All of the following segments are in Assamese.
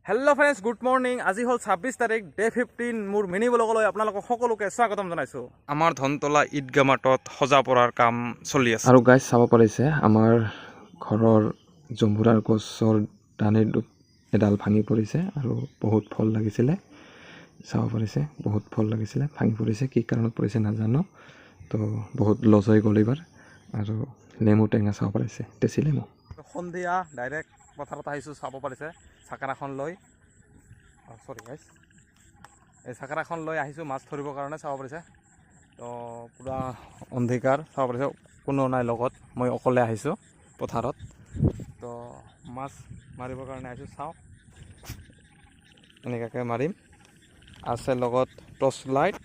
Hello' friends, good morning. আজি হ'ল 26 তাৰিখ, ডে 15। মোৰ মিনি ব্লগলৈ আপোনালোকক সকলোকে স্বাগতম জনাইছোঁ। আমাৰ ধনতলা ঈদগাহ মাৰ্টত সজা পৰাৰ কাম চলি আছে। আৰু গাইজ চাব পাৰিছে, আমাৰ ঘৰৰ জম্বুৰাৰ গছৰ ডানিৰ এডাল ভাঙি পৰিছে আৰু বহুত ফল লাগিছিলে। চাব পাৰিছে, বহুত ফল লাগিছিলে, ভাঙি পৰিছে। কি কাৰণত পৰিছে নাজানো, তো বহুত লছ হৈ গ'ল এইবাৰ। আৰু নেমু টেঙা চাব পাৰিছে, টেচি নেমু। সন্ধিয়া ডাইৰেক্ট পথাৰত আহিছোঁ, চাব পাৰিছে চাকাৰাখন লৈ। চৰি গাইজ, এই চাকাৰাখন লৈ আহিছোঁ মাছ ধৰিবৰ কাৰণে। চাব পাৰিছে তো পূৰা অন্ধকাৰ, চাব পাৰিছে কোনো নাই লগত, মই অকলে আহিছোঁ পথাৰত। তো মাছ মাৰিবৰ কাৰণে আহিছোঁ। চাওঁ এনেকুৱাকৈ মাৰিম, আছে লগত টৰ্চ লাইট।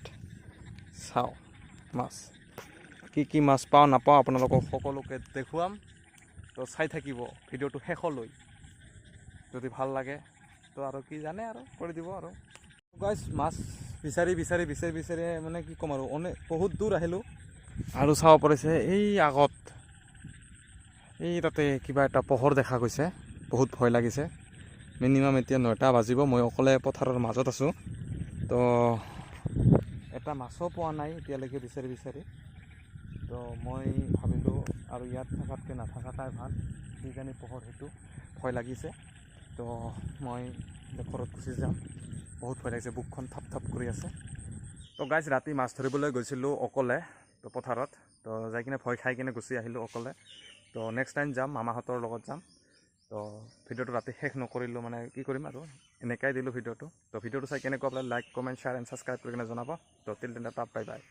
চাওঁ মাছ কি মাছ পাওঁ নাপাওঁ আপোনালোকক সকলোকে দেখুৱাম। তো চাই থাকিব ভিডিঅ'টো শেষলৈ। যদি ভাল লাগে তো আৰু কি জানে আৰু কৰি দিব আৰু। গাইজ মাছ বিচাৰি মানে কি ক'ম আৰু, বহুত দূৰ আহিলোঁ। আৰু চাব পাৰিছে এই আগত, এই তাতে কিবা এটা পোহৰ দেখা গৈছে, বহুত ভয় লাগিছে। মিনিমাম এতিয়া 9টা বাজিব, মই অকলে পথাৰৰ মাজত আছোঁ। তো এটা মাছো পোৱা নাই এতিয়ালৈকে বিচাৰি। তো মই ভাবিলোঁ আৰু ইয়াত থকাতকৈ নাথাকাটাই ভাল, কিজানি পোহৰ সেইটো ভয় লাগিছে। তো মই ঘৰত গুচি যাম, বহুত ভয় লাগিছে, বুকখন থাপ কৰি আছে। তো গাইজ ৰাতি মাছ ধৰিবলৈ গৈছিলোঁ অকলে, তো পথাৰত। তো যাই কিনে ভয় খাই কিনে গুচি আহিলোঁ অকলে। তো নেক্সট টাইম যাম, মামাহঁতৰ লগত যাম। তো ভিডিঅ'টো ৰাতি শেষ নকৰিলোঁ, মানে কি কৰিম আৰু, এনেকাই দিলোঁ ভিডিঅ'টো। তো ভিডিঅ'টো চাই কেনেকুৱা পালে like, comment, share and subscribe কৰি কিনে জনাব। তো till then Tata, bye bye.